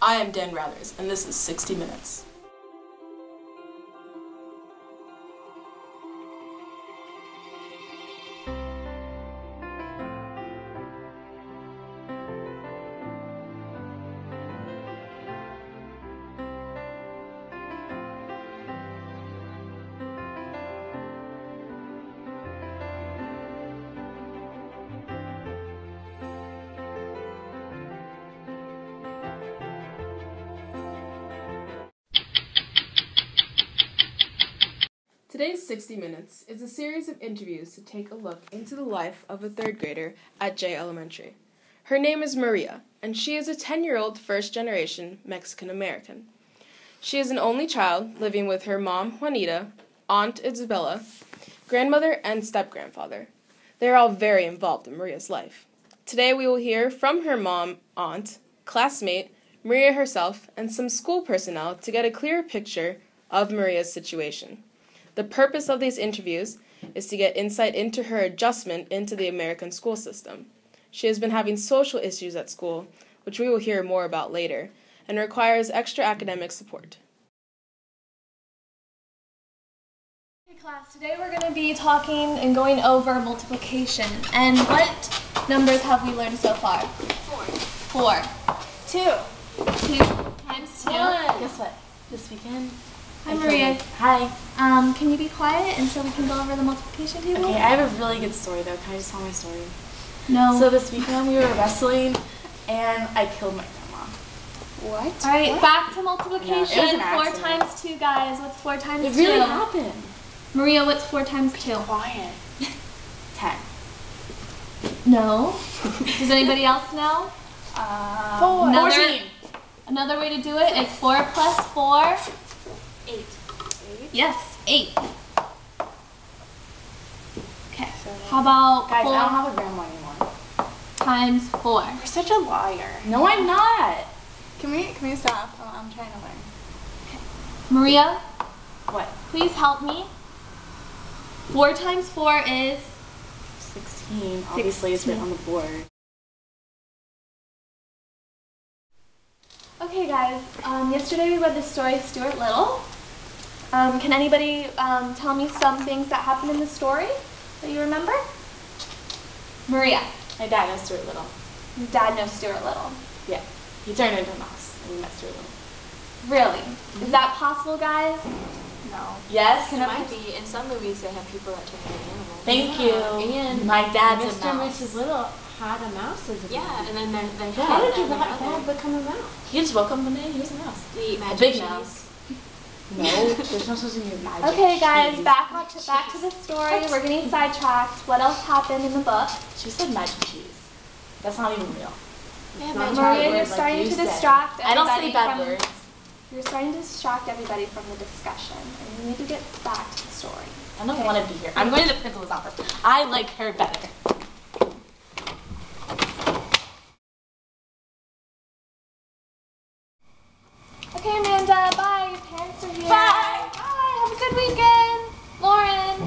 I am Dan Rathers, and this is 60 Minutes. Today's 60 Minutes is a series of interviews to take a look into the life of a third grader at J Elementary. Her name is Maria, and she is a 10-year-old first-generation Mexican-American. She is an only child living with her mom, Juanita, aunt Isabella, grandmother, and step-grandfather. They are all very involved in Maria's life. Today we will hear from her mom, aunt, classmate, Maria herself, and some school personnel to get a clearer picture of Maria's situation. The purpose of these interviews is to get insight into her adjustment into the American school system. She has been having social issues at school, which we will hear more about later, and requires extra academic support. Hey class, today we're going to be talking and going over multiplication. And what numbers have we learned so far? 4. 2. 2 times 2. Guess what? This weekend. Hi Maria. Hi. Can you be quiet and so we can go over the multiplication table? Okay, I have a really good story though. Can I just tell my story? No. So this weekend we were wrestling and I killed my grandma. What? Alright, back to multiplication. No, it was an 4 accident. times 2, guys. What's 4 times 2? It really happened. Maria, what's 4 times 2? Quiet. 10. No. Does anybody else know? 4. Another way to do it is 4 plus 4. 8. Yes, 8. Okay. How about Guys, 4 I don't have a grandma anymore. times 4? You're such a liar. No, I'm not. Can we stop? I'm trying to learn. Maria, What? please help me. 4 times 4 is 16. Obviously, it's written on the board. Okay, guys. Yesterday we read the story Stuart Little. Can anybody tell me some things that happened in the story that you remember? Maria. My dad knows Stuart Little. Your dad knows Stuart Little. Yeah. He turned into a mouse and we met Stuart Little. Really? Is that possible, guys? No. Yes? It might be. In some movies, they have people that turn into animals. Thank you. And my dad's a Mr. mouse. and Mrs. Little had a mouse as a Yeah, and then they How had did you another. not dad become a mouse? He just woke up one day and he was a mouse. We eat A magic big cheese. mouse. No, there's no supposed to be a magic Okay, guys, cheese. back to the story. We're getting sidetracked. What else happened in the book? She said magic cheese. That's not even real. Yeah, not magic Maria, word you're like starting you to said. distract I don't everybody say bad from, words. You're starting to distract everybody from the discussion, and you need to get back to the story. I don't want to be here. I'm going to the principal's office. I like her better. Okay, Amanda, bye. Your parents are here. Bye. Bye. Have a good weekend. Lauren.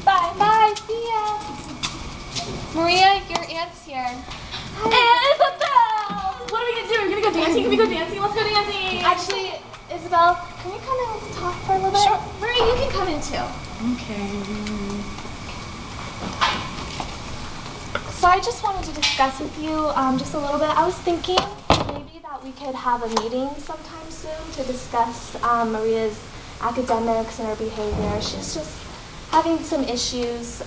Bye. Bye. See ya. Maria, your aunt's here. And Isabel! What are we going to do? We're going to go dancing? Can we go dancing? Let's go dancing. Actually, Isabel, can you come in and talk for a little bit? Sure. Maria, you can come in too. Okay. So I just wanted to discuss with you just a little bit. I was thinking maybe that we could have a meeting sometime soon to discuss Maria's academics and her behavior. She's just having some issues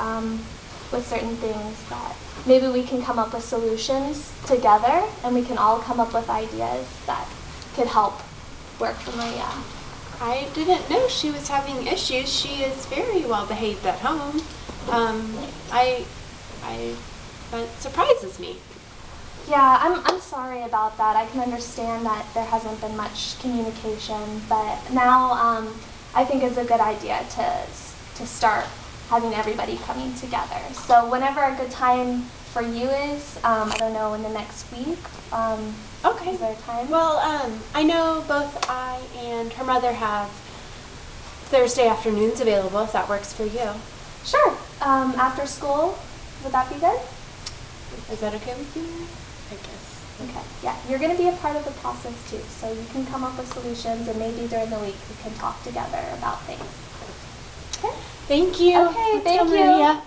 with certain things that maybe we can come up with solutions together and we can all come up with ideas that could help work for Maria. I didn't know she was having issues. She is very well behaved at home. That surprises me. Yeah, I'm sorry about that. I can understand that there hasn't been much communication, but now I think it's a good idea to start having everybody coming together. So whenever a good time for you is, I don't know, in the next week. Okay. Is there a time? Well, I know both I and her mother have Thursday afternoons available, if that works for you. Sure. After school, would that be good? Is that okay with you? I guess. Okay, yeah, you're going to be a part of the process too, so you can come up with solutions, and maybe during the week we can talk together about things. Okay? Thank you. Okay, Let's thank go, you. Maria.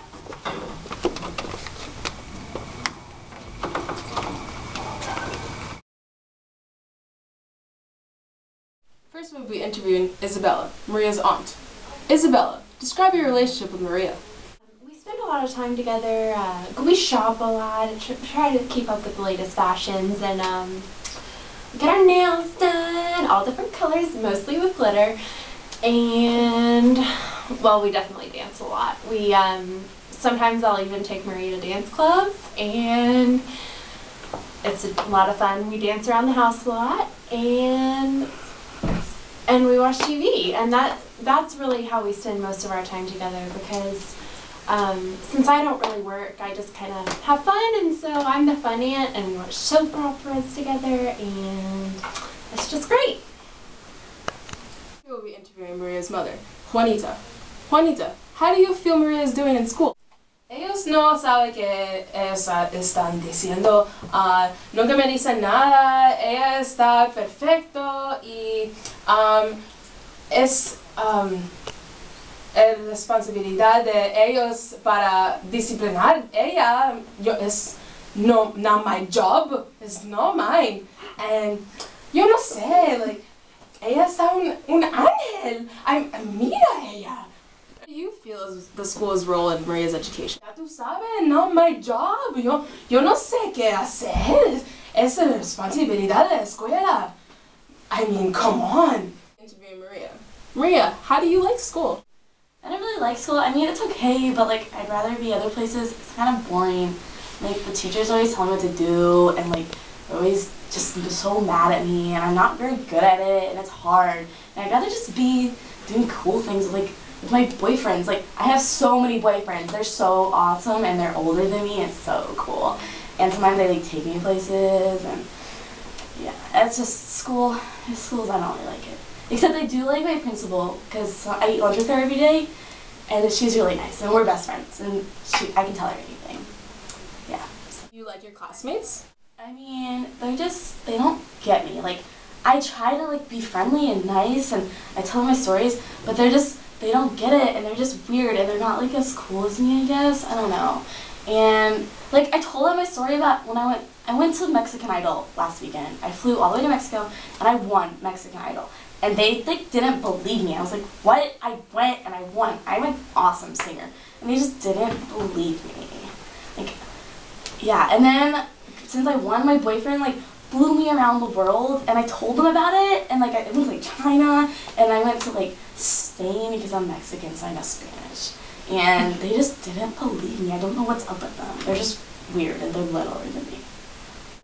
First we'll be interviewing Isabella, Maria's aunt. Isabella, describe your relationship with Maria. We spend a lot of time together. We shop a lot, try to keep up with the latest fashions, and get our nails done, all different colors, mostly with glitter. And, well, we definitely dance a lot. We, sometimes I'll even take Maria to dance clubs, and it's a lot of fun. We dance around the house a lot, and we watch TV, and that's really how we spend most of our time together, because since I don't really work, I just kind of have fun, and so I'm the fun aunt, and we watch soap operas together, and it's just great. We will be interviewing Maria's mother, Juanita. Juanita, how do you feel Maria is doing in school? Ellos no saben que ellos están diciendo, nunca me dicen nada, ella está perfecto y es responsabilidad de ellos para disciplinar ella. Es no not my job, it's not mine. And yo no sé, like, ella está un ángel. Mira ella. What do you feel is the school's role in Maria's education? Ya tú sabes, not my job. Yo no sé qué hacer. Es la responsabilidad de la escuela. I mean, come on. Interviewing Maria. Maria, how do you like school? I don't really like school. I mean, it's okay, but like I'd rather be other places. It's kind of boring. Like the teachers always tell me what to do, and like they're always just so mad at me, and I'm not very good at it, and it's hard. And I'd rather just be doing cool things like with my boyfriends. Like I have so many boyfriends. They're so awesome, and they're older than me. It's so cool. And sometimes they like take me places, and yeah, it's just school. Schools, I don't really like it. Except I do like my principal, because I eat lunch with her every day, and she's really nice, and we're best friends, and I can tell her anything. Yeah. You like your classmates? I mean, they don't get me. Like, I try to like be friendly and nice, and I tell them my stories, but they don't get it, and they're just weird, and they're not like as cool as me, I guess. I don't know. And like I told them my story about when I went to Mexican Idol last weekend. I flew all the way to Mexico, and I won Mexican Idol. And they like didn't believe me. I was like, what? I went and I won. I'm an awesome singer. And they just didn't believe me. Like, yeah. And then since I won, my boyfriend like flew me around the world, and I told them about it. And like I went to like China, and I went to like Spain because I'm Mexican, so I know Spanish. And they just didn't believe me. I don't know what's up with them. They're just weird, and they're littler than me.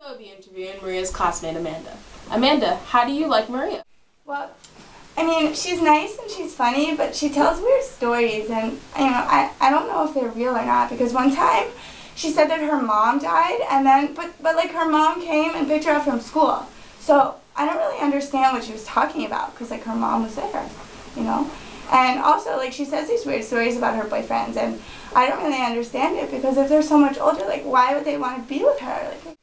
We'll be interviewing Maria's classmate, Amanda. Amanda, how do you like Maria? Well, I mean, she's nice and she's funny, but she tells weird stories, and I don't know if they're real or not, because one time she said that her mom died, and then but like her mom came and picked her up from school. So I don't really understand what she was talking about, because like her mom was there, you know? And also like she says these weird stories about her boyfriends, and I don't really understand it, because if they're so much older, like why would they want to be with her? Like,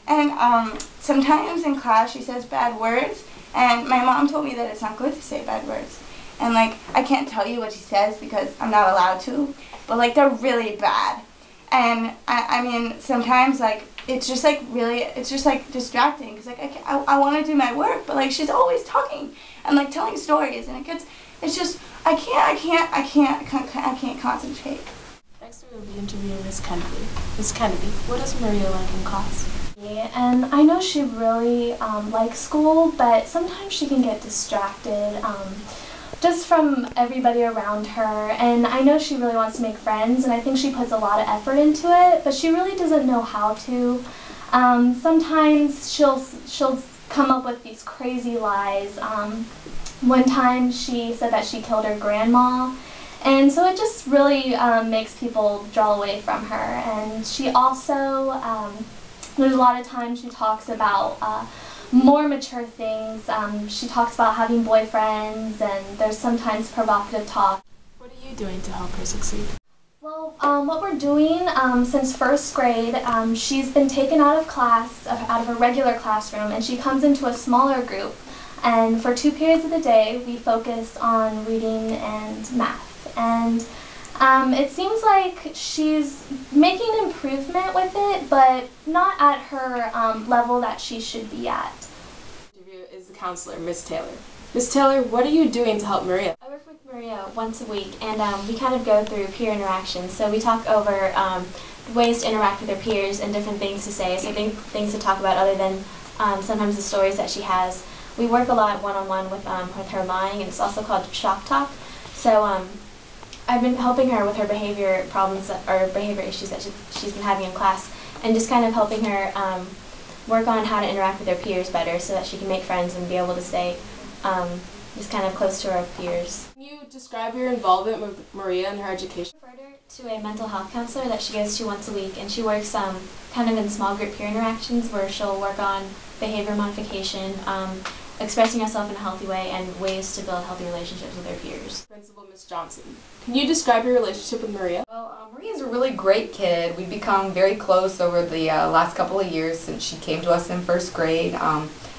and sometimes in class she says bad words. And my mom told me that it's not good to say bad words. And like, I can't tell you what she says because I'm not allowed to, but like they're really bad. And I mean, sometimes like, it's just like really, it's just like distracting, because like I want to do my work, but like she's always talking and like telling stories, and it's just, I can't concentrate. Next we will be interviewing Miss Kennedy. Miss Kennedy, what does Maria like in class? And I know she really likes school, but sometimes she can get distracted just from everybody around her. And I know she really wants to make friends, and I think she puts a lot of effort into it, but she really doesn't know how to. Sometimes she'll come up with these crazy lies. One time she said that she killed her grandma, and so it just really makes people draw away from her. And she also there's a lot of times she talks about more mature things. She talks about having boyfriends, and there's sometimes provocative talk. What are you doing to help her succeed? Well, What we're doing since first grade, she's been taken out of class, out of her regular classroom, and she comes into a smaller group. And for 2 periods of the day, we focus on reading and math. And it seems like she's making improvement with it, but not at her level that she should be at. Interview is the counselor, Miss Taylor. Miss Taylor, what are you doing to help Maria? I work with Maria once a week, and we kind of go through peer interactions. So we talk over ways to interact with her peers and different things to say, so things to talk about other than sometimes the stories that she has. We work a lot one-on-one with her lying, and it's also called shock talk. So I've been helping her with her behavior problems or behavior issues that she's been having in class, and just kind of helping her work on how to interact with her peers better so that she can make friends and be able to stay just kind of close to her peers. Can you describe your involvement with Maria and her education? I referred her to a mental health counselor that she goes to once a week, and she works kind of in small group peer interactions where she'll work on behavior modification, expressing herself in a healthy way, and ways to build healthy relationships with her peers. Principal Miss Johnson, can you describe your relationship with Maria? Well, Maria's a really great kid. We've become very close over the last couple of years since she came to us in first grade.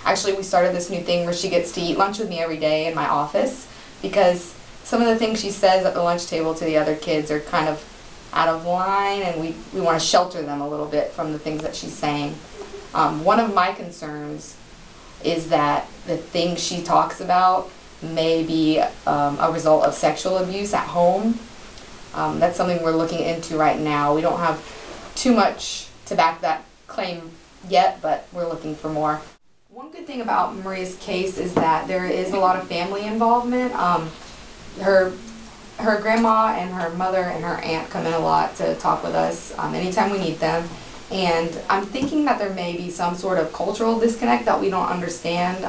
Actually, we started this new thing where she gets to eat lunch with me every day in my office because some of the things she says at the lunch table to the other kids are kind of out of line, and we want to shelter them a little bit from the things that she's saying. One of my concerns is that the things she talks about may be a result of sexual abuse at home. That's something we're looking into right now. We don't have too much to back that claim yet, but we're looking for more. One good thing about Maria's case is that there is a lot of family involvement. Her grandma and her mother and her aunt come in a lot to talk with us anytime we need them. And I'm thinking that there may be some sort of cultural disconnect that we don't understand.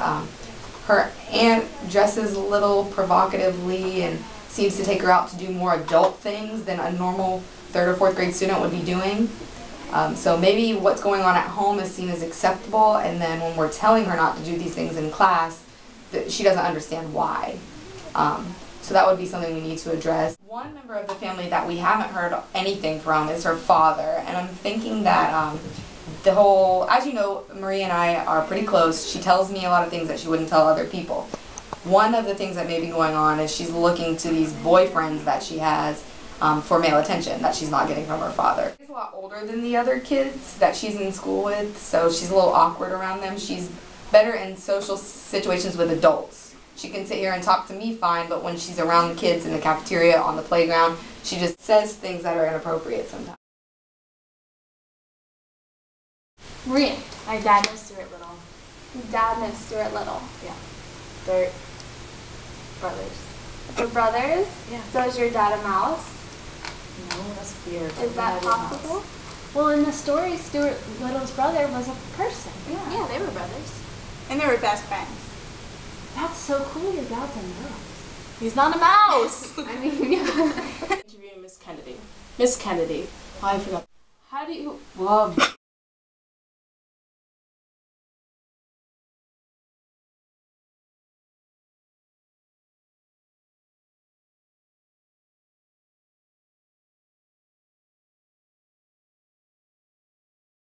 Her aunt dresses a little provocatively and seems to take her out to do more adult things than a normal 3rd or 4th grade student would be doing. So maybe what's going on at home is seen as acceptable, and then when we're telling her not to do these things in class, she doesn't understand why. So that would be something we need to address. One member of the family that we haven't heard anything from is her father, and I'm thinking that as you know, Maria and I are pretty close. She tells me a lot of things that she wouldn't tell other people. One of the things that may be going on is she's looking to these boyfriends that she has for male attention that she's not getting from her father. She's a lot older than the other kids that she's in school with, so she's a little awkward around them. She's better in social situations with adults. She can sit here and talk to me fine, but when she's around the kids in the cafeteria, on the playground, she just says things that are inappropriate sometimes. Maria, My dad knows Stuart Little. Dad knows Stuart Little. Yeah. They're brothers. Your brothers? Yeah. So is your dad a mouse? No, that's weird. Is that possible? Well, in the story, Stuart Little's brother was a person. Yeah. Yeah, they were brothers. And they were best friends. That's so cool. Your dad's a mouse. He's not a mouse! I mean, yeah. Interviewing Miss Kennedy. Miss Kennedy. Oh, I forgot. How do you... Well,